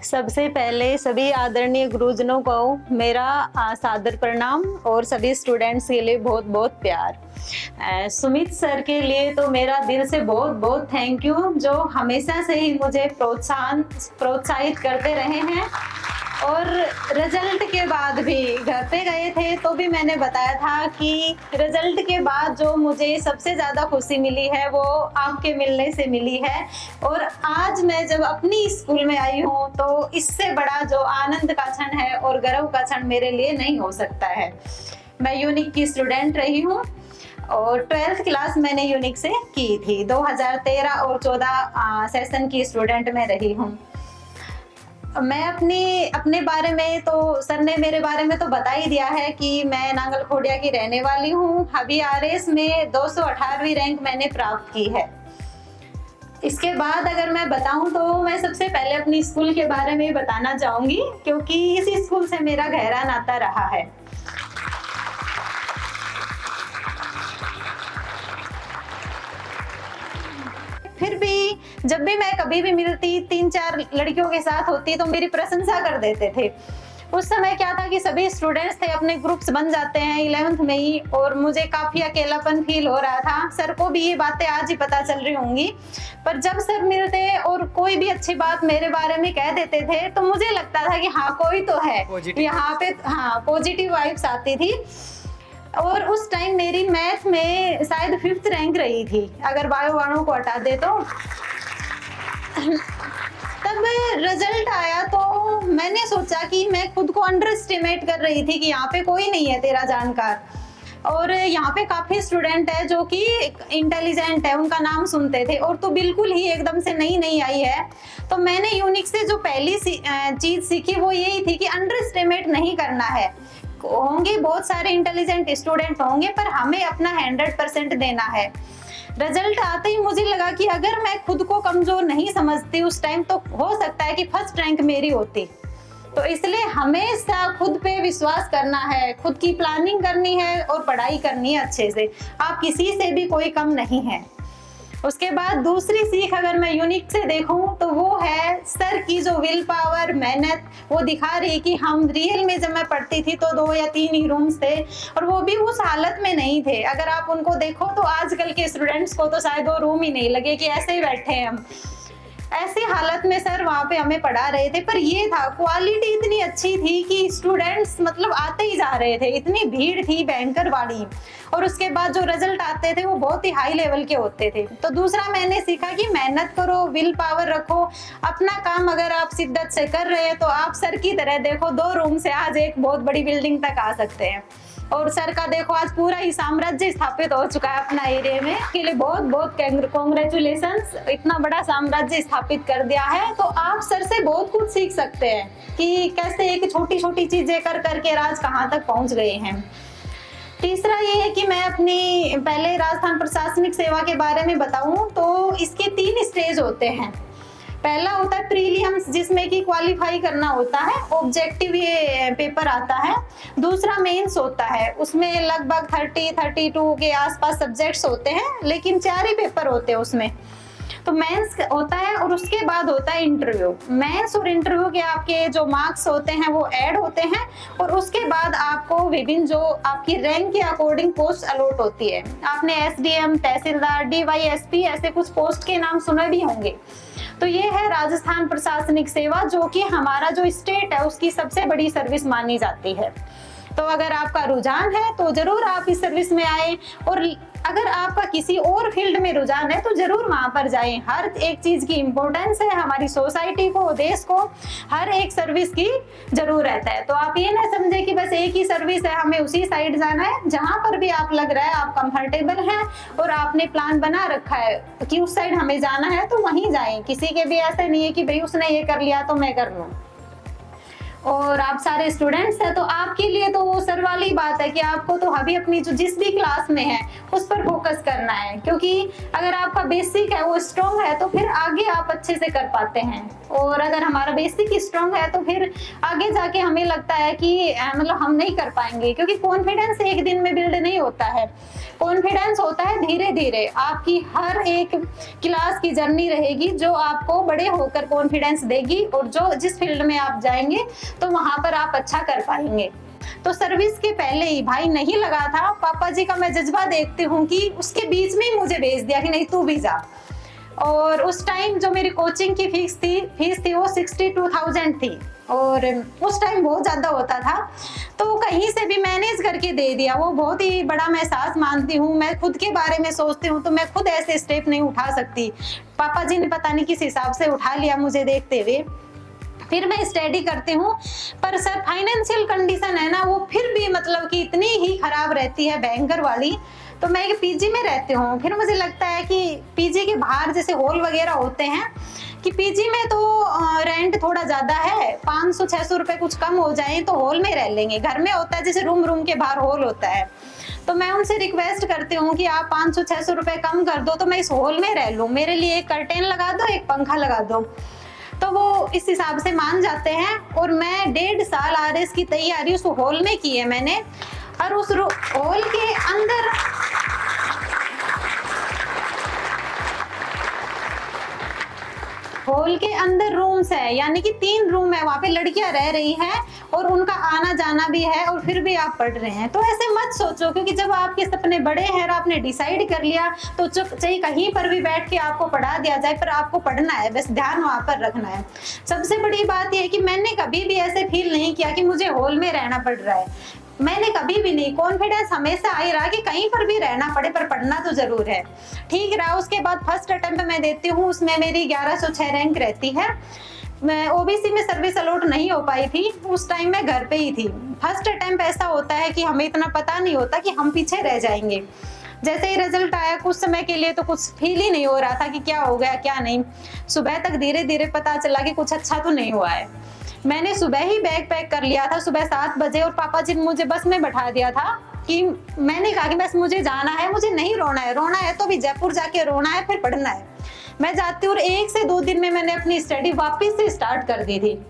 सबसे पहले सभी आदरणीय गुरुजनों को मेरा सादर प्रणाम और सभी स्टूडेंट्स के लिए बहुत बहुत प्यार। सुमित सर के लिए तो मेरा दिल से बहुत बहुत थैंक यू, जो हमेशा से ही मुझे प्रोत्साहित करते रहे हैं। और रिजल्ट के बाद भी घर पे गए थे तो भी मैंने बताया था कि रिजल्ट के बाद जो मुझे सबसे ज़्यादा खुशी मिली है वो आपके मिलने से मिली है। और आज मैं जब अपनी स्कूल में आई हूँ तो इससे बड़ा जो आनंद का क्षण है और गर्व का क्षण मेरे लिए नहीं हो सकता है। मैं यूनिक की स्टूडेंट रही हूँ और 12th क्लास मैंने यूनिक से की थी। 2013 और 14 सेशन की स्टूडेंट मैं रही हूँ। मैं अपने बारे में तो सर ने मेरे बारे में तो बता ही दिया है कि मैं नांगल खोड़िया की रहने वाली हूँ। अभी आरएस में 218वीं रैंक मैंने प्राप्त की है। इसके बाद अगर मैं बताऊं तो मैं सबसे पहले अपनी स्कूल के बारे में बताना चाहूंगी, क्योंकि इसी स्कूल से मेरा गहरा नाता रहा है। फिर भी जब भी मैं कभी भी मिलती 3-4 लड़कियों के साथ होती तो मेरी प्रशंसा कर देते थे। उस समय क्या था कि सभी स्टूडेंट्स थे, अपने ग्रुप्स बन जाते हैं 11th में ही, और मुझे काफी अकेलापन फील हो रहा था। सर को भी ये बातें आज ही पता चल रही होंगी, पर जब सर मिलते और कोई भी अच्छी बात मेरे बारे में कह देते थे तो मुझे लगता था कि हाँ कोई तो है यहाँ पे। हाँ, पॉजिटिव वाइब्स आती थी। और उस टाइम मेरी मैथ में शायद 5th रैंक रही थी, अगर बायो वाणों को हटा दे तो। तब रिजल्ट आया तो मैंने सोचा कि मैं खुद को अंडर एस्टिमेट कर रही थी कि यहाँ पे कोई नहीं है तेरा जानकार, और यहाँ पे काफी स्टूडेंट है जो कि इंटेलिजेंट है, उनका नाम सुनते थे, और तो बिल्कुल ही एकदम से नई आई है। तो मैंने यूनिक से जो पहली चीज सीखी वो यही थी कि अंडर एस्टिमेट नहीं करना है। होंगे बहुत सारे इंटेलिजेंट स्टूडेंट होंगे, पर हमें अपना 100% देना है। रिजल्ट आते ही मुझे लगा कि अगर मैं खुद को कमजोर नहीं समझती उस टाइम, तो हो सकता है कि 1st रैंक मेरी होती। तो इसलिए हमेशा खुद पे विश्वास करना है, खुद की प्लानिंग करनी है और पढ़ाई करनी है अच्छे से। आप किसी से भी कोई कम नहीं है। उसके बाद दूसरी सीख अगर मैं यूनिक से देखूं तो वो है सर की जो विल पावर, मेहनत, वो दिखा रही कि हम रियल में जब मैं पढ़ती थी तो 2 या 3 ही रूम्स थे, और वो भी उस हालत में नहीं थे। अगर आप उनको देखो तो आजकल के स्टूडेंट्स को तो शायद 2 रूम ही नहीं लगे कि ऐसे ही बैठे हैं हम। ऐसी हालत में सर वहाँ पे हमें पढ़ा रहे थे, पर ये था क्वालिटी इतनी अच्छी थी कि स्टूडेंट्स मतलब आते ही जा रहे थे, इतनी भीड़ थी भयंकर वाली। और उसके बाद जो रिजल्ट आते थे वो बहुत ही हाई लेवल के होते थे। तो दूसरा मैंने सीखा कि मेहनत करो, विल पावर रखो, अपना काम अगर आप शिद्दत से कर रहे हैं तो आप सर की तरह देखो 2 रूम से आज एक बहुत बड़ी बिल्डिंग तक आ सकते हैं। और सर का देखो आज पूरा ही साम्राज्य स्थापित हो चुका है अपना एरिया में। के लिए बहुत बहुत कॉन्ग्रेचुलेशंस, इतना बड़ा साम्राज्य स्थापित कर दिया है। तो आप सर से बहुत कुछ सीख सकते हैं कि कैसे एक छोटी छोटी चीजें कर करके राज कहाँ तक पहुंच गए हैं। तीसरा ये है कि मैं अपनी पहले राजस्थान प्रशासनिक सेवा के बारे में बताऊं तो इसके 3 स्टेज होते हैं। पहला होता है प्रीलिम्स, जिसमें कि क्वालिफाई करना होता है, ऑब्जेक्टिव ये पेपर आता है। दूसरा मेंस होता है, उसमें लगभग 32 के आसपास सब्जेक्ट्स होते हैं, लेकिन 4 ही पेपर होते हैं उसमें। तो मेंस होता है और उसके बाद होता है इंटरव्यू। मेंस और इंटरव्यू के आपके जो मार्क्स होते हैं वो ऐड होते हैं, और उसके बाद आपको विभिन्न जो आपकी रैंक के अकॉर्डिंग पोस्ट अलॉट होती है। आपने एसडीएम, तहसीलदार, डीवाईएसपी ऐसे कुछ पोस्ट के नाम सुने भी होंगे। तो ये है राजस्थान प्रशासनिक सेवा, जो कि हमारा जो स्टेट है उसकी सबसे बड़ी सर्विस मानी जाती है। तो अगर आपका रुझान है तो जरूर आप इस सर्विस में आए, और अगर आपका किसी और फील्ड में रुझान है तो जरूर वहां पर जाएं। हर एक चीज की इम्पोर्टेंस है, हमारी सोसाइटी को, देश को हर एक सर्विस की जरूरत है। तो आप ये ना समझे कि बस एक ही सर्विस है, हमें उसी साइड जाना है। जहां पर भी आप लग रहा है आप कंफर्टेबल हैं और आपने प्लान बना रखा है कि उस साइड हमें जाना है, तो वहीं जाएं, किसी के भी ऐसे नहीं है कि भाई उसने ये कर लिया तो मैं कर लूं। और आप सारे स्टूडेंट्स हैं तो आपके लिए तो वो सर वाली बात है कि आपको तो अभी अपनी जो जिस भी क्लास में है उस पर फोकस करना है, क्योंकि अगर आपका बेसिक है वो स्ट्रॉन्ग है तो फिर आगे आप अच्छे से कर पाते हैं। और अगर हमारा बेसिक स्ट्रॉन्ग है तो फिर आगे जाके हमें लगता है कि मतलब हम नहीं कर पाएंगे, क्योंकि कॉन्फिडेंस एक दिन में बिल्ड नहीं होता है। कॉन्फिडेंस होता है धीरे धीरे, आपकी हर एक क्लास की जर्नी रहेगी जो आपको बड़े होकर कॉन्फिडेंस देगी, और जो जिस फील्ड में आप जाएंगे तो वहां पर आप अच्छा कर पाएंगे। तो सर्विस के पहले ही भाई नहीं लगा था, पापा जी का मैं जज्बा देखती हूँ कि उसके बीच में ही मुझे भेज दिया कि नहीं तू भी जा। और उस टाइम जो मेरी कोचिंग की फीस थी वो 62,000 थी, और उस टाइम बहुत ज्यादा होता था, तो कहीं से भी मैनेज करके दे दिया। वो बहुत ही बड़ा मैं एहसास मानती हूँ। मैं खुद के बारे में सोचती हूँ तो मैं खुद ऐसे स्टेप नहीं उठा सकती, पापा जी ने पता नहीं किस हिसाब से उठा लिया मुझे देखते हुए। फिर मैं स्टडी करती हूँ, पर सर फाइनेंशियल कंडीशन है ना वो फिर भी मतलब कि इतनी ही खराब रहती है, भयंकर वाली। तो मैं एक पीजी में रहती हूँ, फिर मुझे लगता है कि पीजी के बाहर जैसे हॉल वगैरह होते हैं कि पीजी में तो रेंट थोड़ा ज्यादा है, 500-600 रुपए कुछ कम हो जाए तो हॉल में रह लेंगे। घर में होता है जैसे रूम के बाहर हॉल होता है, तो मैं उनसे रिक्वेस्ट करती हूँ कि आप 500-600 रुपए कम कर दो तो मैं इस हॉल में रह लूँ, मेरे लिए एक कर्टेन लगा दो, एक पंखा लगा दो। तो वो इस हिसाब से मान जाते हैं। और मैं 1.5 साल आरएस की तैयारी उस हॉल में की है मैंने, और उस हॉल के अंदर रूम्स है, यानी कि 3 रूम है, वहां पे लड़कियां रह रही हैं और उनका आना जाना भी है, और फिर भी आप पढ़ रहे हैं। तो ऐसे मत सोचो, क्योंकि जब आपके सपने बड़े हैं और आपने डिसाइड कर लिया तो चाहे कहीं पर भी बैठ के आपको पढ़ा दिया जाए, पर आपको पढ़ना है, बस ध्यान वहां पर रखना है। सबसे बड़ी बात यह है कि मैंने कभी भी ऐसे फील नहीं किया कि मुझे हॉल में रहना पड़ रहा है। मैंने कभी भी नहीं, कॉन्फिडेंस हमेशा आई रहा कि कहीं पर भी रहना पड़े पर पढ़ना तो जरूर है। ठीक रहा। उसके बाद फर्स्ट अटेम्प्ट मैं देती हूँ, उसमें मेरी 1106 रैंक रहती है। मैं ओबीसी में सर्विस अलॉट नहीं हो पाई थी, उस टाइम मैं घर पे ही थी। फर्स्ट अटेम्प्ट ऐसा होता है कि हमें इतना पता नहीं होता कि हम पीछे रह जाएंगे। जैसे ही रिजल्ट आया कुछ समय के लिए तो कुछ फील ही नहीं हो रहा था कि क्या हो गया क्या नहीं। सुबह तक धीरे धीरे पता चला कि कुछ अच्छा तो नहीं हुआ है। मैंने सुबह ही बैग पैक कर लिया था, सुबह 7 बजे, और पापा जी ने मुझे बस में बैठा दिया था कि मैंने कहा कि बस मुझे जाना है, मुझे नहीं रोना है, रोना है तो भी जयपुर जाके रोना है, फिर पढ़ना है। मैं जाती हूँ और 1 से 2 दिन में मैंने अपनी स्टडी वापस से स्टार्ट कर दी थी,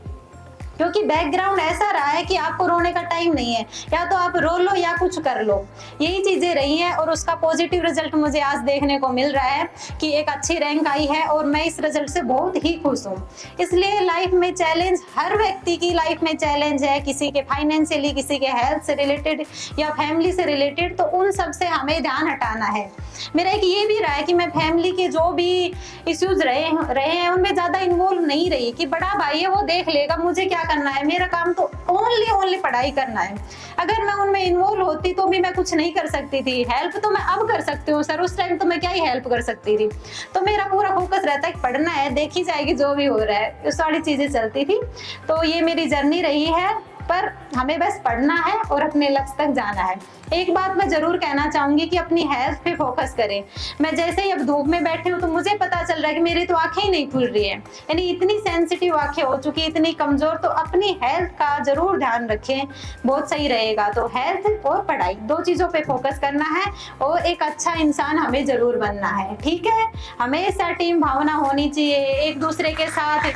क्योंकि बैकग्राउंड ऐसा रहा है कि आपको रोने का टाइम नहीं है, या तो आप रो लो या कुछ कर लो, यही चीजें रही हैं। और उसका पॉजिटिव रिजल्ट मुझे आज देखने को मिल रहा है कि एक अच्छी रैंक आई है, और मैं इस रिजल्ट से बहुत ही खुश हूँ। इसलिए लाइफ में चैलेंज, हर व्यक्ति की लाइफ में चैलेंज है, किसी के फाइनेंशियली, किसी के हेल्थ से रिलेटेड या फैमिली से रिलेटेड, तो उन सब से हमें ध्यान हटाना है। मेरा एक ये भी रहा है कि मैं फैमिली के जो भी इश्यूज रहे हैं उनमें ज्यादा इन्वॉल्व नहीं रही, कि बड़ा भाई है वो देख लेगा, मुझे क्या करना है, मेरा काम तो ओनली पढ़ाई करना है। अगर मैं उनमें इन्वॉल्व होती तो भी मैं कुछ नहीं कर सकती थी। हेल्प तो मैं अब कर सकती हूँ सर, उस टाइम तो मैं क्या ही हेल्प कर सकती थी। तो मेरा पूरा फोकस रहता है कि पढ़ना है, देखी जाएगी जो भी हो रहा है, उस सारी चीजें चलती थी। तो ये मेरी जर्नी रही है, पर हमें बस पढ़ना है और अपने लक्ष्य तक जाना है। एक बात मैं जरूर कहना चाहूंगी कि अपनी हेल्थ पे फोकस करें। मैं जैसे ही अब धूप में बैठी हूँ तो मुझे पता चल रहा है कि मेरी तो आंखें ही नहीं खुल रही है, यानी इतनी सेंसिटिव आंखें हो चुकी, इतनी कमजोर। तो अपनी हेल्थ का जरूर ध्यान रखें, बहुत सही रहेगा। तो हेल्थ और पढ़ाई 2 चीजों पे फोकस करना है, और एक अच्छा इंसान हमें जरूर बनना है। ठीक है, हमेशा टीम भावना होनी चाहिए, एक दूसरे के साथ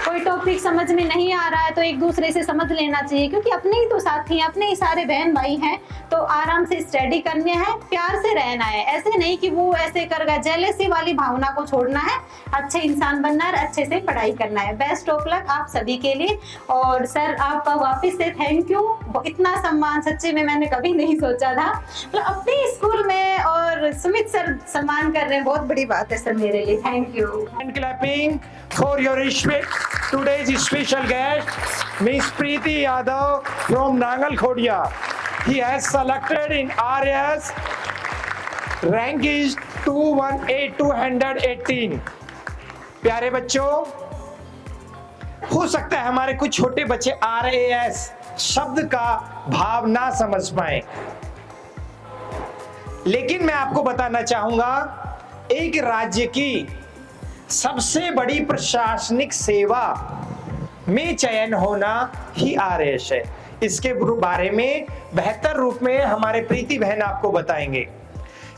कोई टॉपिक समझ में नहीं आ रहा है तो एक दूसरे से समझ लेना चाहिए, क्योंकि अपने ही तो साथी हैं, अपने ही सारे बहन भाई हैं। तो आराम से स्टडी करने हैं, प्यार से रहना है, ऐसे नहीं कि वो ऐसे कर गया, जेलेसी वाली भावना को छोड़ना है, अच्छे इंसान बनना है, अच्छे से पढ़ाई करना है। बेस्ट ऑफ लक आप सभी के लिए। और सर आपका वापस से थैंक यू, इतना सम्मान सच्ची में मैंने कभी नहीं सोचा था, मतलब अपने स्कूल में और सुमित सर सम्मान कर रहे हैं, बहुत बड़ी बात है सर मेरे लिए। Thank you. And clapping for your today's special guest, Miss Preeti Yadav from Nangal Khodia. He has selected in RAS. Rank is 218. प्यारे बच्चों, हो सकता है हमारे कुछ छोटे बच्चे RAS शब्द का भाव ना समझ पाए, लेकिन मैं आपको बताना चाहूंगा एक राज्य की सबसे बड़ी प्रशासनिक सेवा में चयन होना ही आरएस है। इसके बारे में बेहतर रूप में हमारे प्रीति बहन आपको बताएंगे।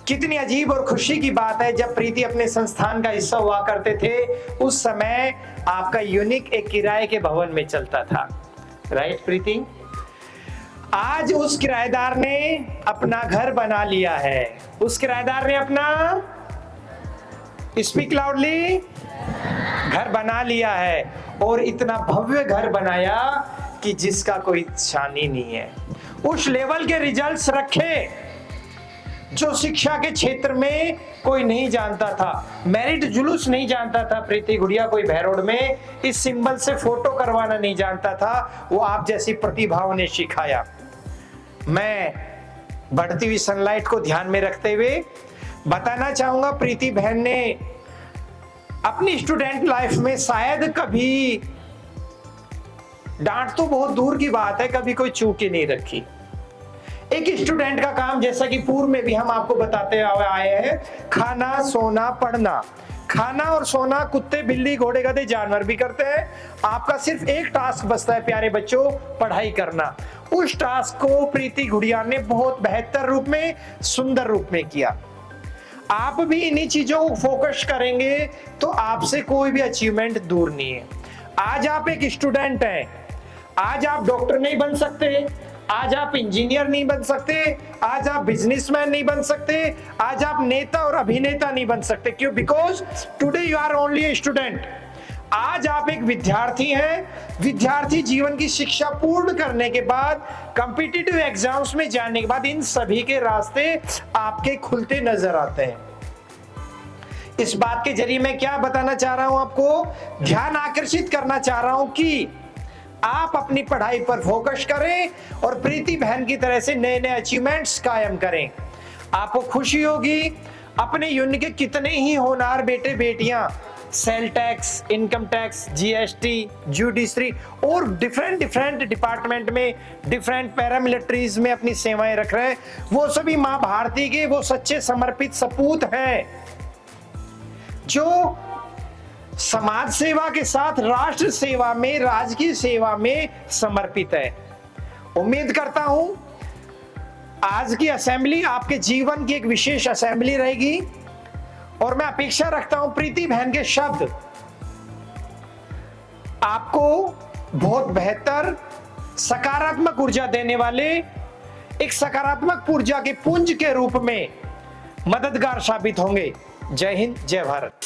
कितनी अजीब और खुशी की बात है, जब प्रीति अपने संस्थान का हिस्सा हुआ करते थे उस समय आपका यूनिक एक किराए के भवन में चलता था, राइट प्रीति? आज उस किराएदार ने अपना घर बना लिया है। उस किराएदार ने अपना, स्पीक लाउडली, घर बना लिया है, और इतना भव्य घर बनाया कि जिसका कोई शान ही नहीं है। उस लेवल के रिजल्ट्स रखे जो शिक्षा के क्षेत्र में कोई नहीं जानता था। मेरिट जुलूस नहीं जानता था प्रीति गुड़िया, कोई भैरोड में इस सिंबल से फोटो करवाना नहीं जानता था, वो आप जैसी प्रतिभाओं ने सिखाया। मैं बढ़ती हुई सनलाइट को ध्यान में रखते हुए बताना चाहूंगा, प्रीति बहन ने अपनी स्टूडेंट लाइफ में शायद कभी, डांट तो बहुत दूर की बात है, कभी कोई चूक ही नहीं रखी। एक स्टूडेंट का काम, जैसा कि पूर्व में भी हम आपको बताते हुए आए हैं, खाना, सोना, पढ़ना। खाना और सोना कुत्ते, बिल्ली, घोड़े, गधे, जानवर भी करते हैं। आपका सिर्फ एक टास्क बचता है प्यारे बच्चों, पढ़ाई करना। उस टास्क को प्रीति गुड़िया ने बहुत बेहतर रूप में, सुंदर रूप में किया। आप भी इन्हीं चीजों को फोकस करेंगे तो आपसे कोई भी अचीवमेंट दूर नहीं है। आज आप एक स्टूडेंट हैं, आज आप डॉक्टर नहीं बन सकते, आज आप इंजीनियर नहीं बन सकते, आज आप बिजनेसमैन नहीं बन सकते, आज आप नेता और अभिनेता नहीं बन सकते। क्यों? Because today you are only a student. आज आप एक विद्यार्थी हैं। विद्यार्थी जीवन की शिक्षा पूर्ण करने के बाद, कॉम्पिटिटिव एग्जाम्स में जाने के बाद, इन सभी के रास्ते आपके खुलते नजर आते हैं। इस बात के जरिए मैं क्या बताना चाह रहा हूं आपको, ध्यान आकर्षित करना चाह रहा हूं कि आप अपनी पढ़ाई पर फोकस करें और प्रीति बहन की तरह से नए नए अचीवमेंट्स कायम करें। आपको खुशी होगी, अपने यूनिट के कितने ही होनहार बेटे बेटियां sale tax, income tax, GST, judiciary और डिफरेंट डिपार्टमेंट में, डिफरेंट पैरामिलिट्रीज में अपनी सेवाएं रख रहे हैं। वो सभी मां भारती के वो सच्चे समर्पित सपूत हैं जो समाज सेवा के साथ राष्ट्र सेवा में, राजकीय सेवा में समर्पित है। उम्मीद करता हूं आज की असेंबली आपके जीवन की एक विशेष असेंबली रहेगी, और मैं अपेक्षा रखता हूं प्रीति बहन के शब्द आपको बहुत बेहतर सकारात्मक ऊर्जा देने वाले, एक सकारात्मक ऊर्जा के पुंज के रूप में मददगार साबित होंगे। जय हिंद, जय भारत।